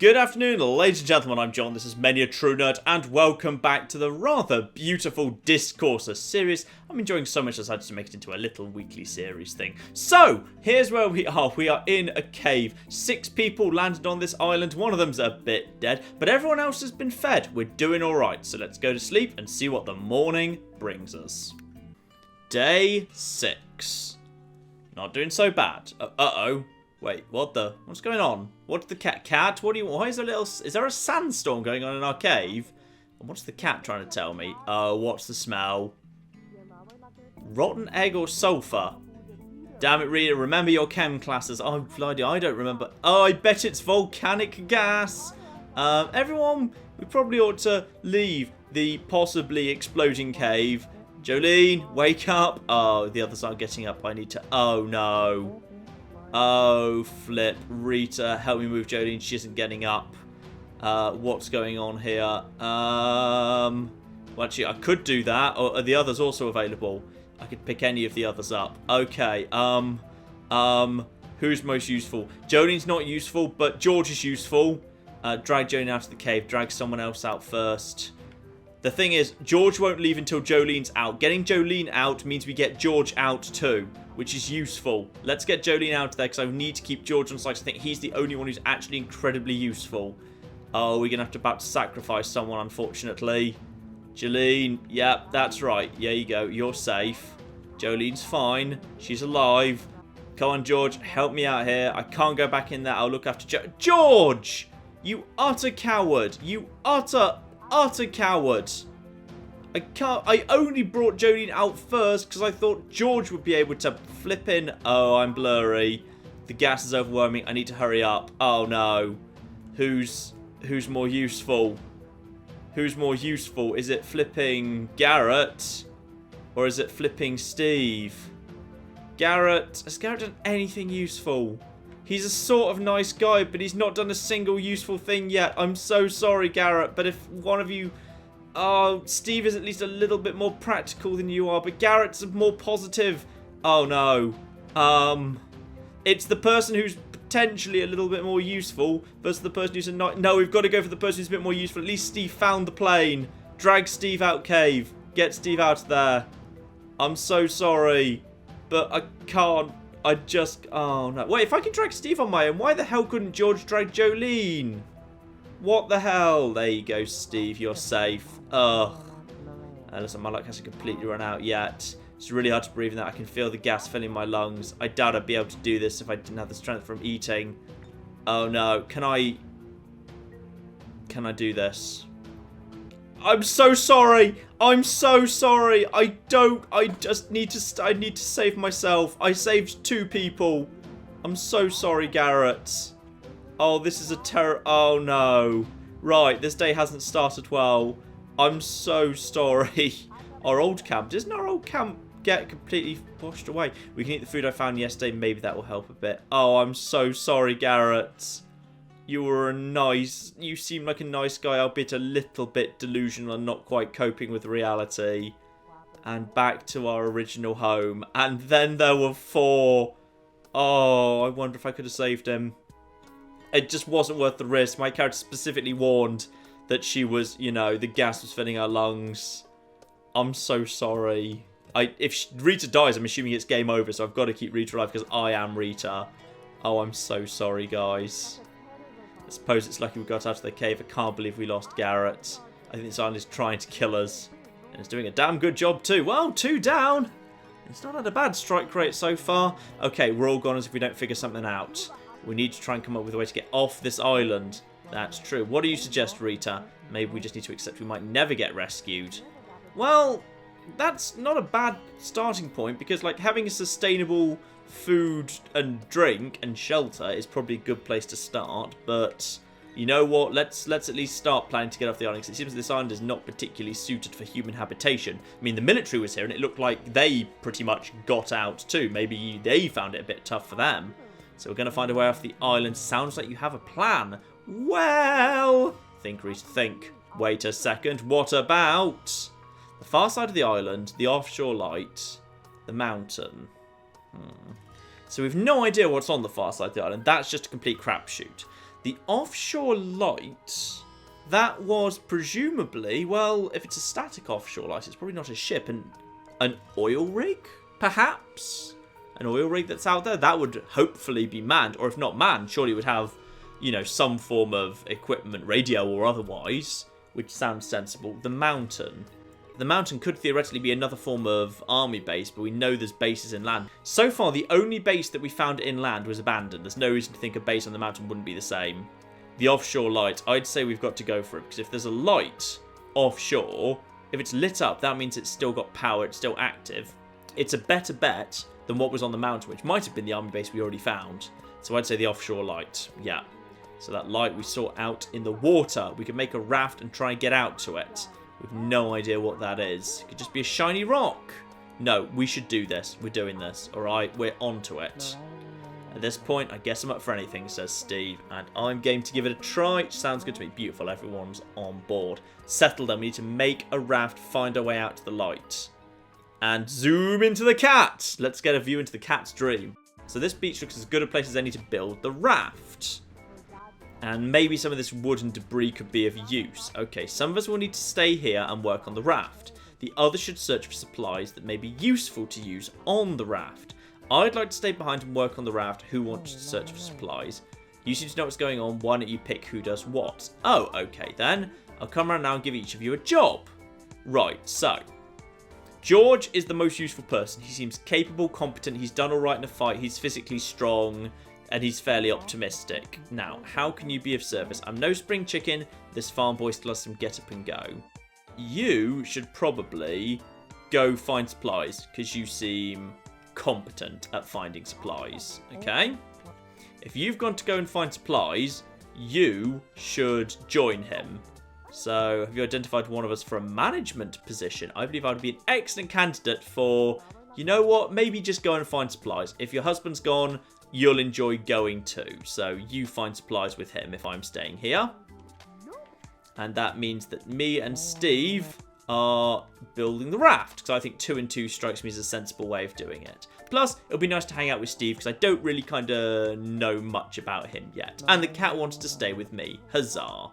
Good afternoon, ladies and gentlemen, I'm John, this is Many a True Nerd, and welcome back to the rather beautiful Dyscourse, a series I'm enjoying so much I decided to make it into a little weekly series thing. So, here's where we are in a cave. 6 people landed on this island, one of them's a bit dead, but everyone else has been fed. We're doing alright, so let's go to sleep and see what the morning brings us. Day 6. Not doing so bad. Uh-oh. Wait, what's going on? What's the cat? Why is there a sandstorm going on in our cave? And what's the cat trying to tell me? Oh, what's the smell? Rotten egg or sulfur? Damn it, Rita, remember your chem classes. Oh, bloody, I don't remember. Oh, I bet it's volcanic gas. Everyone, we probably ought to leave the possibly exploding cave. Jolene, wake up. Oh, the others aren't getting up. I need to... Oh, no. Oh, flip. Rita, help me move Jolene. She isn't getting up. What's going on here? Well, actually, I could do that. Or are the others also available? I could pick any of the others up. Okay. Who's most useful? Jolene's not useful, but George is useful. Drag Jolene out of the cave. Drag someone else out first. The thing is, George won't leave until Jolene's out. Getting Jolene out means we get George out too, which is useful. Let's get Jolene out there because I need to keep George on side. I think he's the only one who's actually incredibly useful. Oh, we're going to have to sacrifice someone, unfortunately. Jolene, yep, that's right. There you go. You're safe. Jolene's fine. She's alive. Come on, George. Help me out here. I can't go back in there. I'll look after George! You utter coward. You utter coward. I only brought Jolene out first because I thought George would be able to flip in. Oh, I'm blurry. The gas is overwhelming. I need to hurry up. Oh no. Who's more useful? Who's more useful? Is it flipping Garrett? Or is it flipping Steve? Garrett. Has Garrett done anything useful? He's a sort of nice guy, but he's not done a single useful thing yet. I'm so sorry, Garrett, but if one of you... Oh, Steve is at least a little bit more practical than you are, but Garrett's more positive. Oh, no. It's the person who's potentially a little bit more useful versus the person who's a nice... No, we've got to go for the person who's a bit more useful. At least Steve found the plane. Drag Steve out cave. Get Steve out of there. I'm so sorry, but I can't. Oh no. Wait, if I can drag Steve on my own, why the hell couldn't George drag Jolene? What the hell? There you go, Steve. You're safe. Ugh. Listen, my luck hasn't completely run out yet. It's really hard to breathe in that. I can feel the gas filling my lungs. I doubt I'd be able to do this if I didn't have the strength from eating. Oh no. Can I do this? I'm so sorry. I'm so sorry. I just need to... I need to save myself. I saved 2 people. I'm so sorry, Garrett. Oh, this is a Oh, no. Right, this day hasn't started well. I'm so sorry. Our old camp... Doesn't our old camp get completely washed away? We can eat the food I found yesterday. Maybe that will help a bit. Oh, I'm so sorry, Garrett. You seem like a nice guy, albeit a little bit delusional and not quite coping with reality. And back to our original home. And then there were 4. Oh, I wonder if I could have saved him. It just wasn't worth the risk. My character specifically warned that she was, the gas was filling her lungs. I'm so sorry. If Rita dies, I'm assuming it's game over, so I've got to keep Rita alive because I am Rita. Oh, I'm so sorry, guys. I suppose it's lucky we got out of the cave. I can't believe we lost Garrett. I think this island is trying to kill us. And it's doing a damn good job too. Well, 2 down. It's not had a bad strike rate so far. Okay, we're all gone as if we don't figure something out. We need to try and come up with a way to get off this island. That's true. What do you suggest, Rita? Maybe we just need to accept we might never get rescued. Well, that's not a bad starting point because, having a sustainable food and drink and shelter is probably a good place to start, but you know what, let's at least start planning to get off the island, because it seems this island is not particularly suited for human habitation. I mean, the military was here and it looked like they pretty much got out too. Maybe they found it a bit tough for them, so we're going to find a way off the island. Sounds like you have a plan. Well, think, Rita, think. Wait a second, what about the far side of the island, the offshore light, the mountain? So we've no idea what's on the far side of the island. That's just a complete crapshoot. The offshore light, that was presumably, well, if it's a static offshore light, it's probably not a ship. An oil rig, perhaps? An oil rig that's out there? That would hopefully be manned. Or if not manned, surely it would have, you know, some form of equipment, radio or otherwise, which sounds sensible. The mountain. The mountain could theoretically be another form of army base, but we know there's bases inland. So far, the only base that we found inland was abandoned. There's no reason to think a base on the mountain wouldn't be the same. The offshore light, I'd say we've got to go for it, because if there's a light offshore, if it's lit up, that means it's still got power, it's still active. It's a better bet than what was on the mountain, which might have been the army base we already found. So I'd say the offshore light, yeah. So that light we saw out in the water, we could make a raft and try and get out to it. We've no idea what that is. It could just be a shiny rock. No, we should do this. We're doing this. Alright, we're onto it. At this point, I guess I'm up for anything, says Steve. And I'm game to give it a try. Sounds good to me. Beautiful. Everyone's on board. Settled then. We need to make a raft, find our way out to the light. And zoom into the cat. Let's get a view into the cat's dream. So this beach looks as good a place as any to build the raft. And maybe some of this wood and debris could be of use. Okay, some of us will need to stay here and work on the raft. The others should search for supplies that may be useful to use on the raft. I'd like to stay behind and work on the raft. Who wants to search for supplies? You seem to know what's going on. Why don't you pick who does what? Oh, okay then. I'll come around now and give each of you a job. Right, so George is the most useful person. He seems capable, competent. He's done all right in a fight. He's physically strong. And he's fairly optimistic. Now, how can you be of service? I'm no spring chicken. This farm boy still has some get up and go. You should probably go find supplies, because you seem competent at finding supplies, okay? If you've gone to go and find supplies, you should join him. So, have you identified one of us for a management position? I believe I would be an excellent candidate for, you know what, maybe just go and find supplies. If your husband's gone, you'll enjoy going too. So you find supplies with him if I'm staying here. And that means that me and Steve are building the raft, because I think 2 and 2 strikes me as a sensible way of doing it. Plus, it'll be nice to hang out with Steve, because I don't really kind of know much about him yet. And the cat wants to stay with me. Huzzah.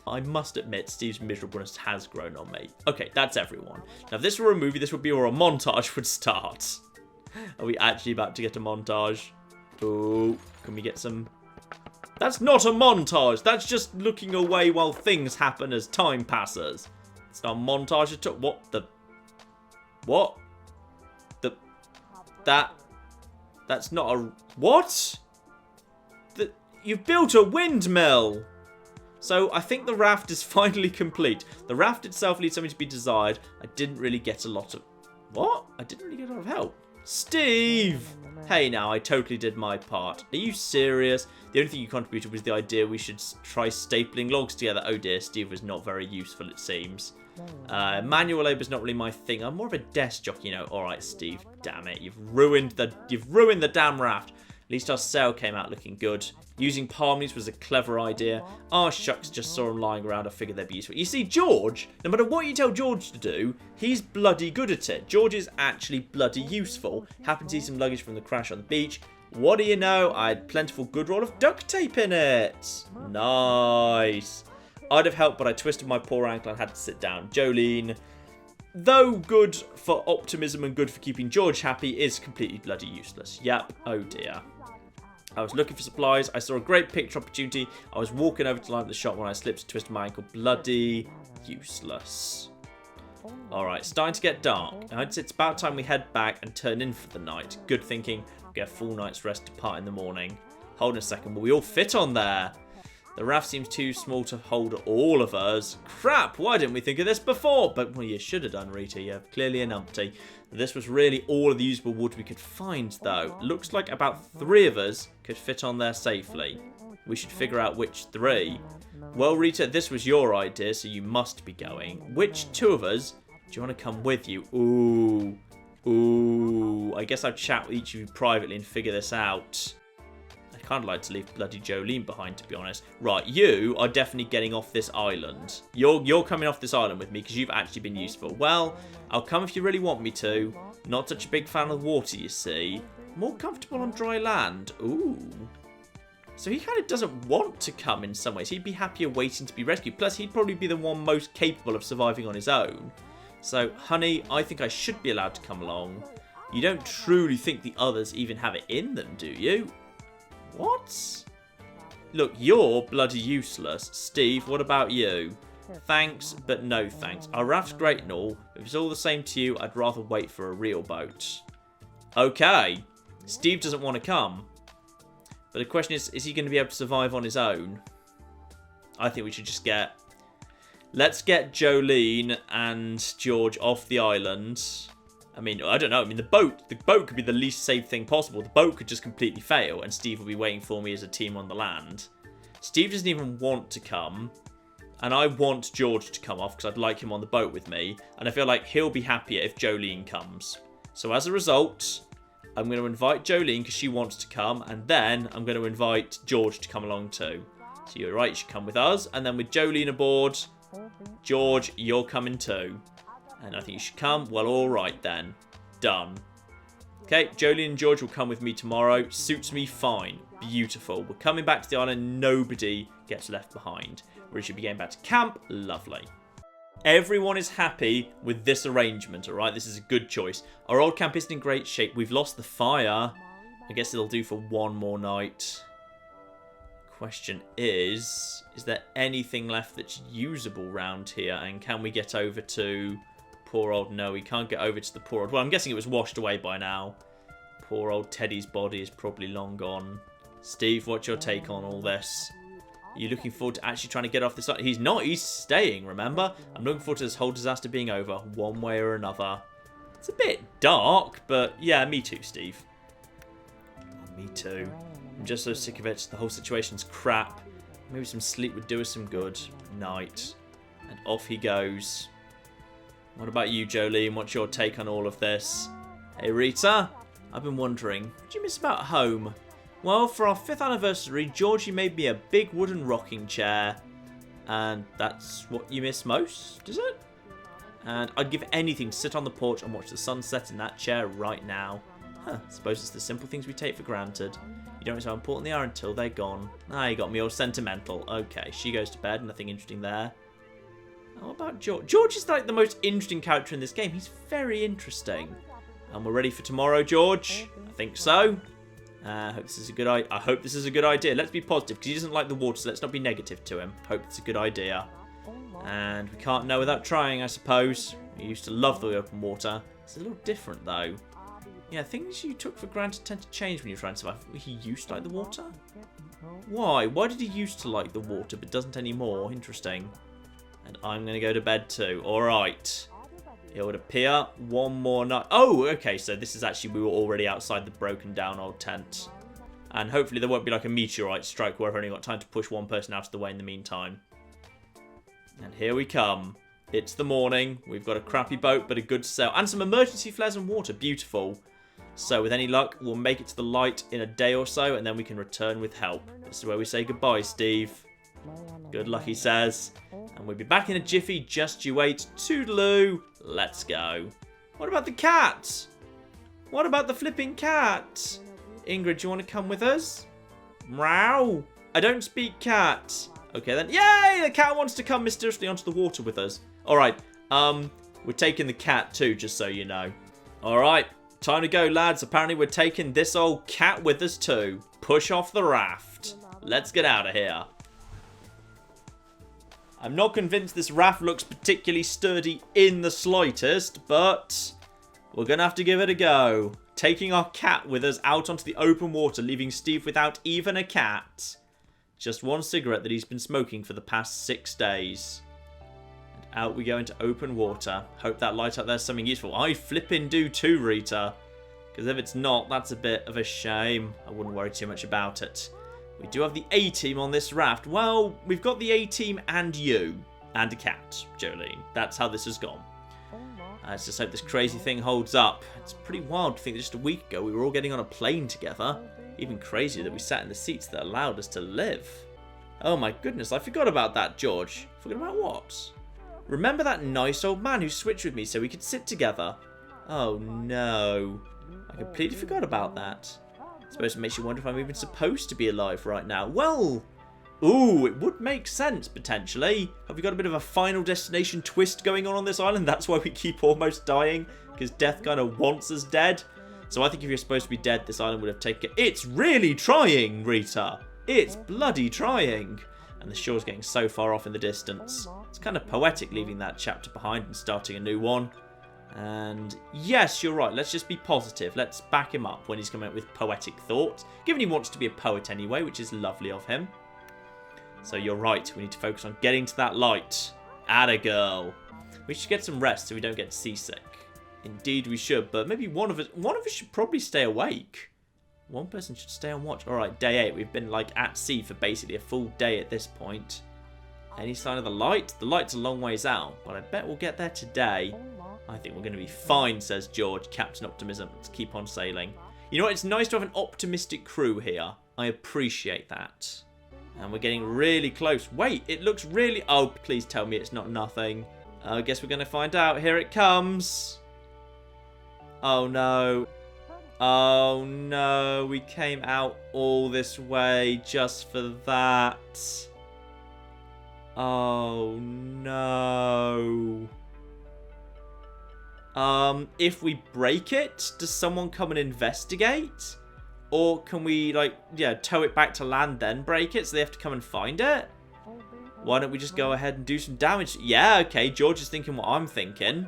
I must admit, Steve's miserableness has grown on me. Okay, that's everyone. Now, if this were a movie, this would be where a montage would start. Are we actually about to get a montage? Oh, can we get some... That's not a montage. That's just looking away while things happen as time passes. It's not a montage at all. What the... What? That's not a... What? You've built a windmill! So, I think the raft is finally complete. The raft itself leaves something to be desired. I didn't really get a lot of... What? I didn't really get a lot of help. Steve! Hey now, I totally did my part. Are you serious? The only thing you contributed was the idea we should try stapling logs together. Oh dear, Steve was not very useful, it seems. Manual labour's not really my thing. I'm more of a desk jockey, you know. Alright, Steve, damn it. You've ruined the damn raft. At least our sail came out looking good. Using palm leaves was a clever idea. Oh, shucks, just saw him lying around. I figured they'd be useful. You see, George, no matter what you tell George to do, he's bloody good at it. George is actually bloody useful. Happened to see some luggage from the crash on the beach. What do you know? I had plentiful good roll of duct tape in it. Nice. I'd have helped, but I twisted my poor ankle and had to sit down. Jolene, though good for optimism and good for keeping George happy, is completely bloody useless. Yep. Oh dear. I was looking for supplies. I saw a great picture opportunity. I was walking over to line up the shop when I slipped and twisted my ankle. Bloody useless. Alright, starting to get dark. I'd say it's about time we head back and turn in for the night. Good thinking. Get a full night's rest to depart in the morning. Hold on a second. Will we all fit on there? The raft seems too small to hold all of us. Crap, why didn't we think of this before? But, well, you should have done, Rita. You have clearly an umpty. This was really all of the usable wood we could find, though. Looks like about 3 of us could fit on there safely. We should figure out which 3. Well, Rita, this was your idea, so you must be going. Which 2 of us do you want to come with you? Ooh. I guess I'll chat with each of you privately and figure this out. I kind of like to leave bloody Jolene behind, to be honest. Right, you are definitely getting off this island. You're coming off this island with me because you've actually been useful. Well, I'll come if you really want me to. Not such a big fan of water, you see. More comfortable on dry land. Ooh. So he kind of doesn't want to come in some ways. He'd be happier waiting to be rescued. Plus, he'd probably be the one most capable of surviving on his own. So, honey, I think I should be allowed to come along. You don't truly think the others even have it in them, do you? What? Look, you're bloody useless. Steve, what about you? Thanks, but no thanks. Our raft's great and all, but if it's all the same to you, I'd rather wait for a real boat. Okay. Steve doesn't want to come. But the question is he going to be able to survive on his own? I think we should just get... Let's get Jolene and George off the island. I mean, I don't know. I mean, the boat could be the least safe thing possible. The boat could just completely fail, and Steve will be waiting for me as a team on the land. Steve doesn't even want to come. And I want George to come off because I'd like him on the boat with me. And I feel like he'll be happier if Jolene comes. So as a result, I'm going to invite Jolene because she wants to come. And then I'm going to invite George to come along too. So you're right, you should come with us. And then with Jolene aboard, George, you're coming too. And I think you should come. Well, all right then. Done. Okay, Jolene and George will come with me tomorrow. Suits me fine. Beautiful. We're coming back to the island. Nobody gets left behind. We should be getting back to camp. Lovely. Everyone is happy with this arrangement, alright? This is a good choice. Our old camp isn't in great shape. We've lost the fire. I guess it'll do for one more night. Question is there anything left that's usable round here? And can we get over to poor old... No, we can't get over to the poor old... Well, I'm guessing it was washed away by now. Poor old Teddy's body is probably long gone. Steve, what's your take on all this? Are you looking forward to actually trying to get off this island? He's not. He's staying, remember? I'm looking forward to this whole disaster being over one way or another. It's a bit dark, but yeah, me too, Steve. Oh, me too. I'm just so sick of it. The whole situation's crap. Maybe some sleep would do us some good. Night. And off he goes. What about you, Jolene? What's your take on all of this? Hey, Rita. I've been wondering, what do you miss about home? Well, for our 5th anniversary, Georgie made me a big wooden rocking chair. And that's what you miss most, is it? And I'd give anything to sit on the porch and watch the sunset in that chair right now. Huh, suppose it's the simple things we take for granted. You don't know how important they are until they're gone. Ah, you got me all sentimental. Okay, she goes to bed, nothing interesting there. How about George? George is like the most interesting character in this game. He's very interesting. And we're ready for tomorrow, George? I think so. I hope this is a good idea. Let's be positive, because he doesn't like the water, so let's not be negative to him. Hope it's a good idea. And we can't know without trying, I suppose. We used to love the open water. It's a little different, though. Yeah, things you took for granted tend to change when you're trying to survive. He used to like the water? Why? Why did he used to like the water, but doesn't anymore? Interesting. And I'm going to go to bed, too. All right. It would appear one more night. Oh, okay, so this is actually, we were already outside the broken down old tent. And hopefully there won't be like a meteorite strike where I've only got time to push one person out of the way in the meantime. And here we come. It's the morning. We've got a crappy boat, but a good sail. And some emergency flares and water. Beautiful. So with any luck, we'll make it to the light in a day or so, and then we can return with help. This is where we say goodbye, Steve. Good luck, he says. And we'll be back in a jiffy. Just you wait. Toodaloo. Let's go. What about the cat? What about the flipping cat? Ingrid, do you want to come with us? Meow. I don't speak cat. Okay then. Yay! The cat wants to come mysteriously onto the water with us. Alright. We're taking the cat too, just so you know. Alright. Time to go, lads. Apparently we're taking this old cat with us too. Push off the raft. Let's get out of here. I'm not convinced this raft looks particularly sturdy in the slightest, but we're going to have to give it a go. Taking our cat with us out onto the open water, leaving Steve without even a cat. Just one cigarette that he's been smoking for the past 6 days. And out we go into open water. Hope that light up there's something useful. I flippin' do too, Rita. Because if it's not, that's a bit of a shame. I wouldn't worry too much about it. We do have the A-team on this raft. Well, we've got the A-team and you. And a cat, Jolene. That's how this has gone. Let's just hope this crazy thing holds up. It's pretty wild to think that just a week ago we were all getting on a plane together. Even crazier that we sat in the seats that allowed us to live. Oh my goodness, I forgot about that, George. Forgot about what? Remember that nice old man who switched with me so we could sit together? Oh no. I completely forgot about that. suppose it makes you wonder if I'm even supposed to be alive right now. Well, ooh, it would make sense, potentially. Have we got a bit of a Final Destination twist going on this island? That's why we keep almost dying, because death kind of wants us dead. So I think if you're supposed to be dead, this island would have taken... It's really trying, Rita. It's bloody trying. And the shore's getting so far off in the distance. It's kind of poetic leaving that chapter behind and starting a new one. And yes, you're right. Let's just be positive. Let's back him up when he's coming up with poetic thoughts. Given he wants to be a poet anyway, which is lovely of him. So you're right. We need to focus on getting to that light. Atta girl. We should get some rest so we don't get seasick. Indeed we should, but maybe one of us should probably stay awake. One person should stay on watch. Alright, day 8. We've been like at sea for basically a full day at this point. Any sign of the light? The light's a long ways out, but I bet we'll get there today. I think we're going to be fine, says George. Captain Optimism. Let's keep on sailing. You know what? It's nice to have an optimistic crew here. I appreciate that. And we're getting really close. Wait, it looks really... Oh, please tell me it's not nothing. I guess we're going to find out. Here it comes. Oh, no. Oh, no. We came out all this way just for that. Oh, no. If we break it, does someone come and investigate? Or can we, like, yeah, tow it back to land, then break it, so they have to come and find it? Why don't we just go ahead and do some damage? Yeah, okay, George is thinking what I'm thinking.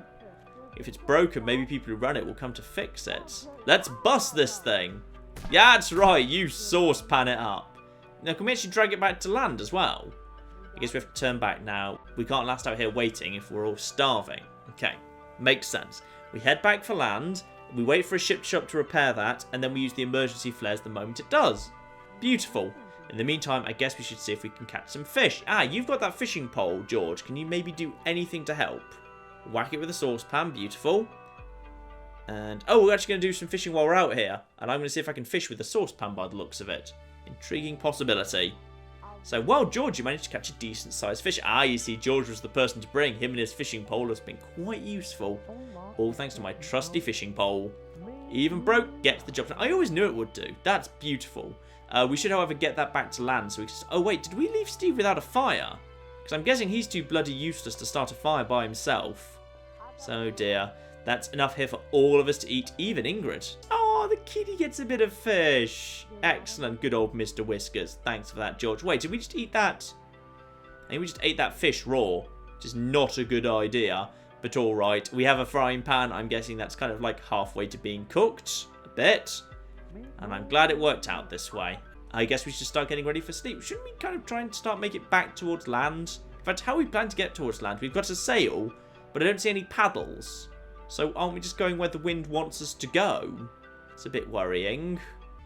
If it's broken, maybe people who run it will come to fix it. Let's bust this thing. Yeah, that's right, you saucepan it up. Now, can we actually drag it back to land as well? I guess we have to turn back now. We can't last out here waiting if we're all starving. Okay, makes sense. We head back for land. We wait for a ship to show up to repair that, and then we use the emergency flares the moment it does. Beautiful. In the meantime, I guess we should see if we can catch some fish. Ah, you've got that fishing pole, George. Can you maybe do anything to help? Whack it with a saucepan. Beautiful. And, oh, we're actually going to do some fishing while we're out here. And I'm going to see if I can fish with a saucepan by the looks of it. Intriguing possibility. So, well, George, you managed to catch a decent-sized fish. Ah, you see, George was the person to bring. Him and his fishing pole has been quite useful. All thanks to my trusty fishing pole. Even broke, gets the job done. I always knew it would do. That's beautiful. We should, however, get that back to land so we can... Oh, wait, did we leave Steve without a fire? Because I'm guessing he's too bloody useless to start a fire by himself. So, dear. That's enough here for all of us to eat, even Ingrid. Oh, the kitty gets a bit of fish. Excellent. Good old Mr. Whiskers. Thanks for that, George. Wait, did we just eat that? I think we just ate that fish raw, which is not a good idea. But all right. We have a frying pan. I'm guessing that's kind of like halfway to being cooked. A bit. And I'm glad it worked out this way. I guess we should start getting ready for sleep. Shouldn't we kind of try and start making it back towards land? In fact, how we plan to get towards land? We've got a sail, but I don't see any paddles. So aren't we just going where the wind wants us to go? It's a bit worrying.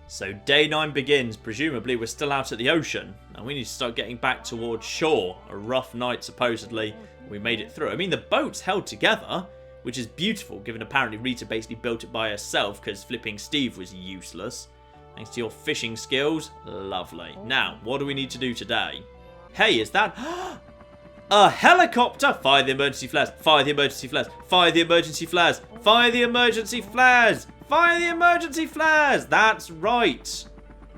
So day 9 begins. Presumably we're still out at the ocean. And we need to start getting back towards shore. A rough night, supposedly. We made it through. I mean, the boat's held together, which is beautiful, given apparently Rita basically built it by herself because flipping Steve was useless. Thanks to your fishing skills. Lovely. Now, what do we need to do today? Hey, is that... a helicopter! Fire the emergency flares. Fire the emergency flares. Fire the emergency flares. Fire the emergency flares. Fire the emergency flares. That's right.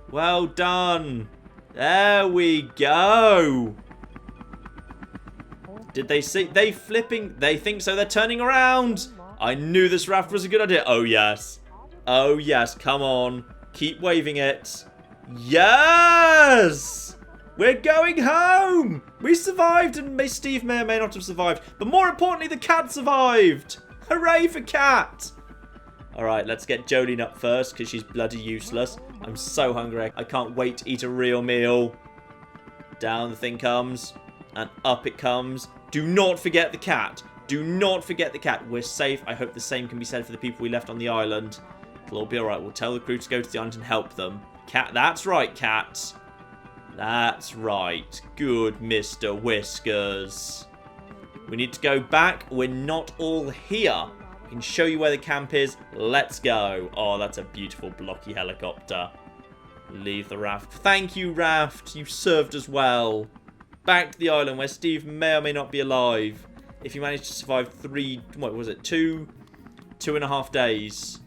Well done. There we go. Did they see? They flipping. They think so. They're turning around. I knew this raft was a good idea. Oh, yes. Oh, yes. Come on. Keep waving it. Yes! We're going home! We survived, and Steve may or may not have survived. But more importantly, the cat survived! Hooray for cat! Alright, let's get Jolene up first, because she's bloody useless. I'm so hungry. I can't wait to eat a real meal. Down the thing comes, and up it comes. Do not forget the cat. Do not forget the cat. We're safe. I hope the same can be said for the people we left on the island. It'll all be alright. We'll tell the crew to go to the island and help them. Cat, that's right, cat. That's right. Good, Mr. Whiskers. We need to go back. We're not all here. I can show you where the camp is. Let's go. Oh, that's a beautiful blocky helicopter. Leave the raft. Thank you, raft. You served us well. Back to the island where Steve may or may not be alive. If he managed to survive 2.5 days.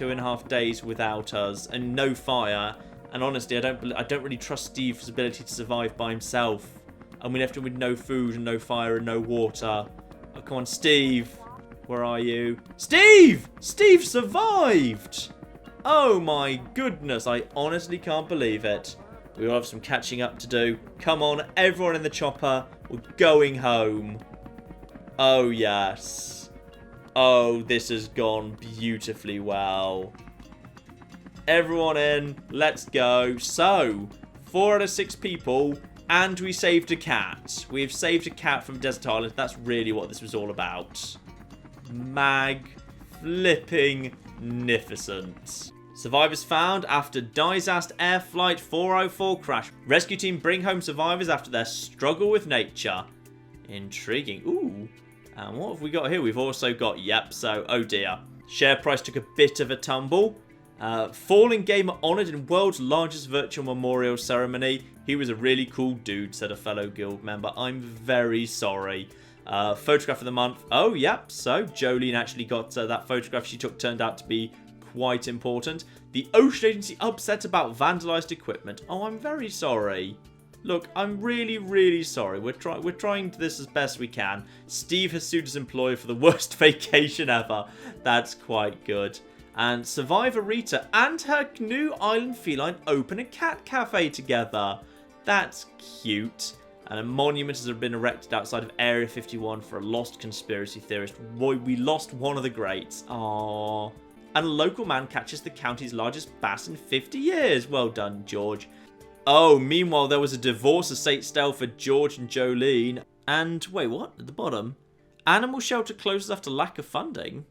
2.5 days without us and no fire. And honestly, I don't really trust Steve's ability to survive by himself. And we left him with no food and no fire and no water. Oh, come on, Steve. Where are you? Steve! Steve survived! Oh my goodness, I honestly can't believe it. We will have some catching up to do. Come on, everyone in the chopper. We're going home. Oh, yes. Oh, this has gone beautifully well. Everyone in. Let's go. So, 4 out of 6 people, and we saved a cat. We've saved a cat from Desert Island. That's really what this was all about. Mag-flipping-nificent. Survivors found after Dyscourse Air Flight 404 crash. Rescue team bring home survivors after their struggle with nature. Intriguing. Ooh. And what have we got here? We've also got, oh dear. Share price took a bit of a tumble. Fallen gamer honoured in world's largest virtual memorial ceremony. He was a really cool dude, said a fellow guild member. I'm very sorry. Photograph of the month. Oh, so Jolene actually got that photograph she took turned out to be quite important. The Ocean Agency upset about vandalised equipment. Oh, I'm very sorry. Look, I'm really, really sorry. We're trying this as best we can. Steve has sued his employer for the worst vacation ever. That's quite good. And Survivor Rita and her new island feline open a cat cafe together. That's cute. And a monument has been erected outside of Area 51 for a lost conspiracy theorist. Boy, we lost one of the greats. Aww. And a local man catches the county's largest bass in 50 years. Well done, George. Oh, meanwhile, there was a divorce estate sale for George and Jolene. And, wait, what? At the bottom? Animal shelter closes after lack of funding.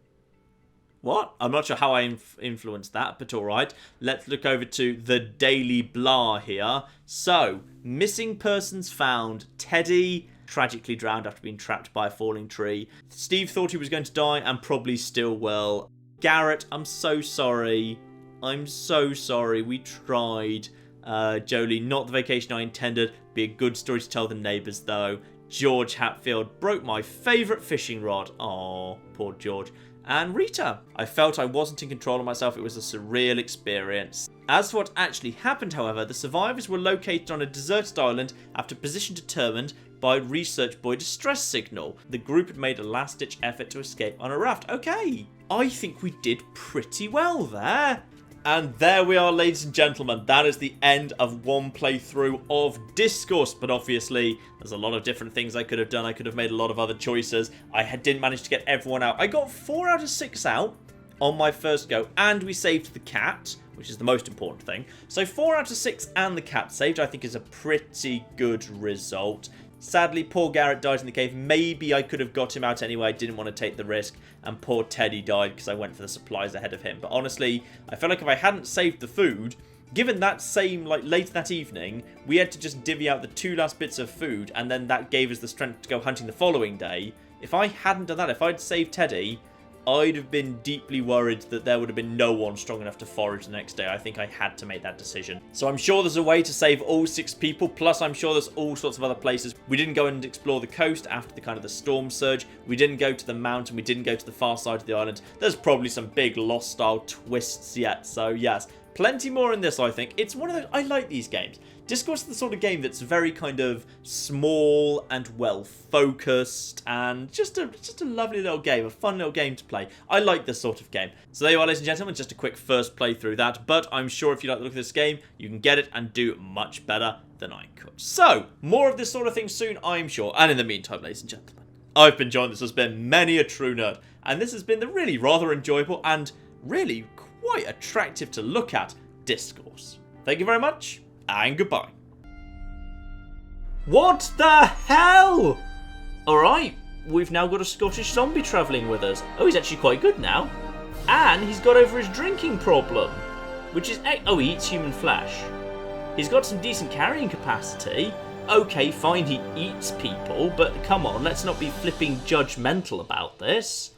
What? I'm not sure how I influenced that, but alright. Let's look over to the Daily Blah here. So, missing persons found. Teddy tragically drowned after being trapped by a falling tree. Steve thought he was going to die and probably still will. Garrett, I'm so sorry. I'm so sorry. We tried. Jolene, not the vacation I intended. Be a good story to tell the neighbours, though. George Hatfield broke my favourite fishing rod. Aw, poor George. And Rita, I felt I wasn't in control of myself. It was a surreal experience. As for what actually happened, however, the survivors were located on a deserted island after position determined by research buoy distress signal. The group had made a last-ditch effort to escape on a raft. Okay, I think we did pretty well there. And there we are, ladies and gentlemen. That is the end of one playthrough of Dyscourse. But obviously, there's a lot of different things I could have done. I could have made a lot of other choices. I didn't manage to get everyone out. I got 4 out of 6 out on my first go. And we saved the cat, which is the most important thing. So 4 out of 6 and the cat saved, I think, is a pretty good result. Sadly, poor Garrett died in the cave. Maybe I could have got him out anyway. I didn't want to take the risk. And poor Teddy died because I went for the supplies ahead of him. But honestly, I felt like if I hadn't saved the food, given that same, later that evening, we had to just divvy out the 2 last bits of food. And then that gave us the strength to go hunting the following day. If I hadn't done that, if I'd saved Teddy, I'd have been deeply worried that there would have been no one strong enough to forage the next day. I think I had to make that decision. So I'm sure there's a way to save all 6 people, plus I'm sure there's all sorts of other places. We didn't go and explore the coast after the storm surge. We didn't go to the mountain. We didn't go to the far side of the island. There's probably some big Lost style twists yet. So yes, plenty more in this, I think. It's one of those, I like these games. Dyscourse is the sort of game that's very kind of small and well focused and just a lovely little game, a fun little game to play. I like this sort of game. So there you are, ladies and gentlemen, just a quick first play through that, but I'm sure if you like the look of this game, you can get it and do much better than I could. So, more of this sort of thing soon, I'm sure. And in the meantime, ladies and gentlemen, I've been John. This has been Many a True Nerd, and this has been the really rather enjoyable and really quite attractive to look at Dyscourse. Thank you very much, and goodbye. What the hell? Alright, we've now got a Scottish zombie travelling with us. Oh, he's actually quite good now. And he's got over his drinking problem, which is... Oh, he eats human flesh. He's got some decent carrying capacity. Okay, fine, he eats people, but come on, let's not be flipping judgmental about this.